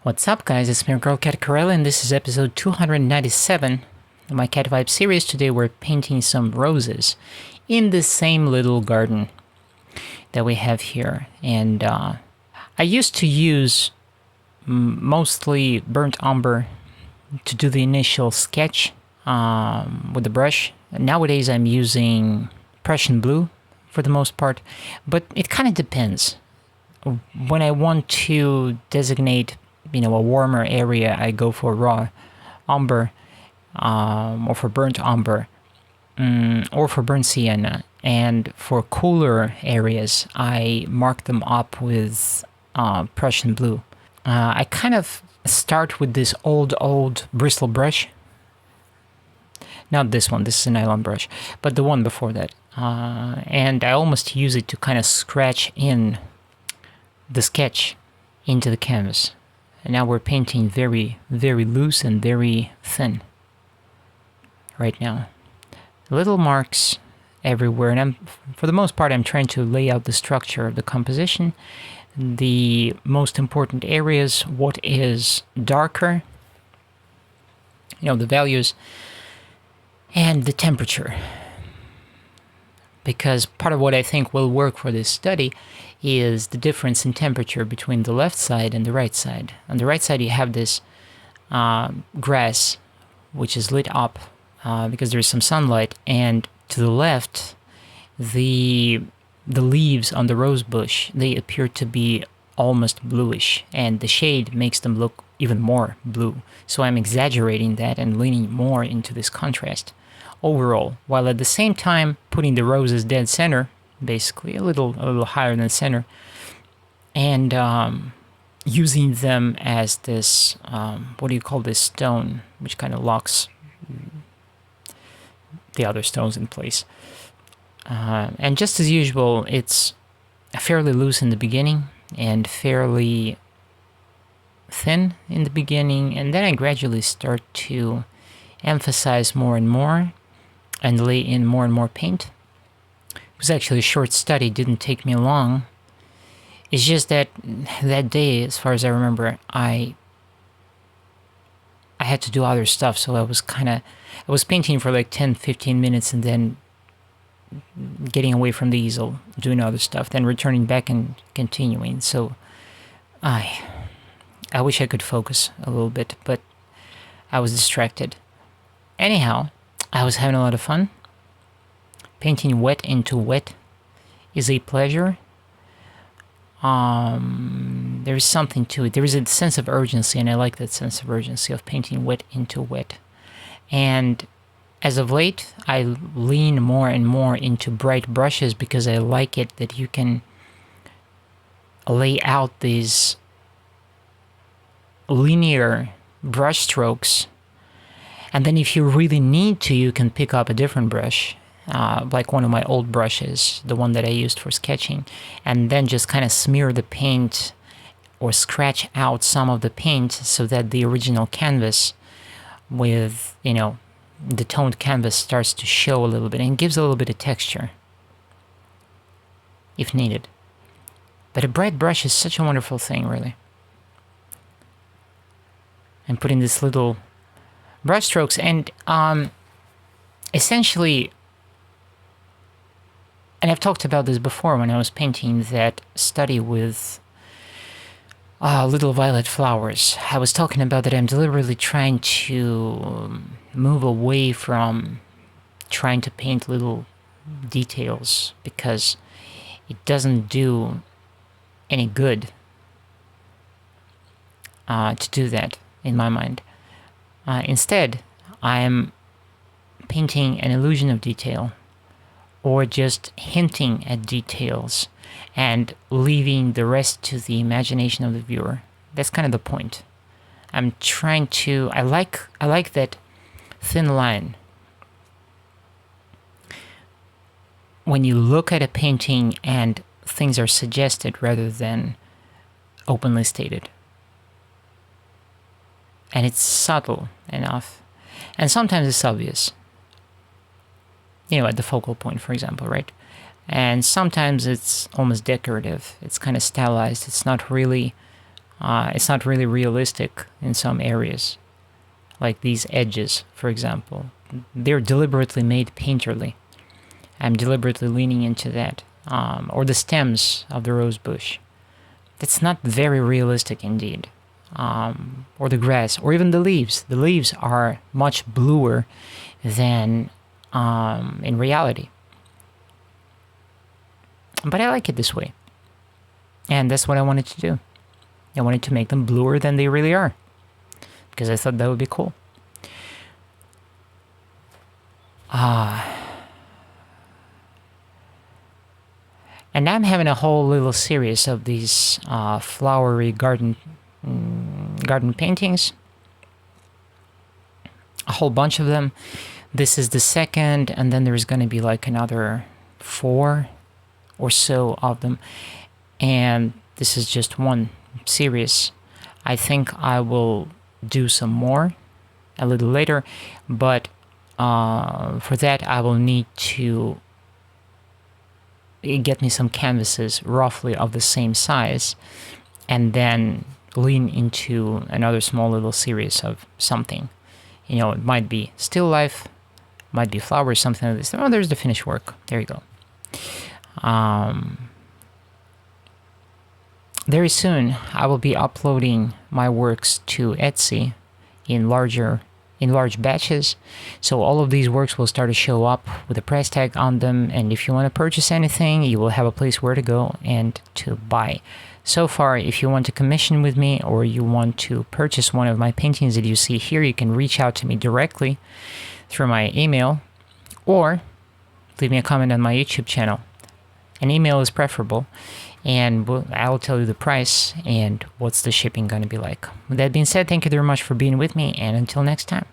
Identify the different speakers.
Speaker 1: What's up, guys? It's me, your girl CatCorelli, and this is episode 297 of my Cat Vibe series. Today we're painting some roses in the same little garden that we have here. And I used to use mostly burnt umber to do the initial sketch with the brush. Nowadays I'm using Prussian blue for the most part, but it kind of depends. When I want to designate a warmer area, I go for raw umber, or for burnt umber, or for burnt sienna. And for cooler areas, I mark them up with Prussian blue. I kind of start with this old bristle brush. Not this one, this is a nylon brush, but the one before that. And I almost use it to kind of scratch in the sketch into the canvas. And now we're painting very, very loose and very thin right now. Little marks everywhere, and for the most part, I'm trying to lay out the structure of the composition, the most important areas, what is darker, the values, and the temperature. Because part of what I think will work for this study is the difference in temperature between the left side and the right side. On the right side you have this grass which is lit up because there is some sunlight, and to the left the leaves on the rose bush, they appear to be almost bluish, and the shade makes them look even more blue. So I'm exaggerating that and leaning more into this contrast overall, while at the same time putting the roses dead center, basically a little higher than center, and using them as this what do you call this stone, which kind of locks the other stones in place. And just as usual, it's fairly loose in the beginning and fairly thin in the beginning, and then I gradually start to emphasize more and more and lay in more and more paint. It was actually a short study, didn't take me long. It's just that that day, as far as I remember, I had to do other stuff, so I was painting for like 10-15 minutes and then getting away from the easel, doing other stuff, then returning back and continuing. So I wish I could focus a little bit, but I was distracted. Anyhow, I was having a lot of fun. Painting wet into wet is a pleasure. There is something to it. There is a sense of urgency, and I like that sense of urgency of painting wet into wet. And as of late, I lean more and more into bright brushes because I like it that you can lay out these linear brush strokes, and then if you really need to, you can pick up a different brush, like one of my old brushes, the one that I used for sketching, and then just kind of smear the paint or scratch out some of the paint so that the original canvas with, the toned canvas starts to show a little bit and gives a little bit of texture if needed. But a bright brush is such a wonderful thing, really. And putting this little brush strokes, and essentially, and I've talked about this before when I was painting that study with little violet flowers. I was talking about that I'm deliberately trying to move away from trying to paint little details because it doesn't do any good to do that, in my mind. Instead, I'm painting an illusion of detail, or just hinting at details and leaving the rest to the imagination of the viewer. That's kind of the point. I'm trying to, I like that thin line. When you look at a painting and things are suggested rather than openly stated. And it's subtle enough. And sometimes it's obvious. At the focal point, for example, right? And sometimes it's almost decorative. It's kind of stylized. It's not really It's not really realistic in some areas, like these edges, for example. They're deliberately made painterly. I'm deliberately leaning into that. Or the stems of the rose bush. That's not very realistic indeed. Or the grass, or even the leaves. The leaves are much bluer than in reality. But I like it this way. And that's what I wanted to do. I wanted to make them bluer than they really are, because I thought that would be cool. And I'm having a whole little series of these flowery garden paintings. A whole bunch of them. This is the second, and then there's going to be like another 4 or so of them. And this is just one series. I think I will do some more a little later, but for that I will need to get me some canvases roughly of the same size, and then lean into another small little series of something. You know, it might be still life, might be flowers, something like this. Oh, there's the finished work. There you go. Very soon, I will be uploading my works to Etsy in large batches. So all of these works will start to show up with a price tag on them. And if you want to purchase anything, you will have a place where to go and to buy. So far, if you want to commission with me, or you want to purchase one of my paintings that you see here, you can reach out to me directly through my email, or leave me a comment on my YouTube channel. An email is preferable, and I'll tell you the price and what's the shipping going to be like. With that being said, thank you very much for being with me, and until next time.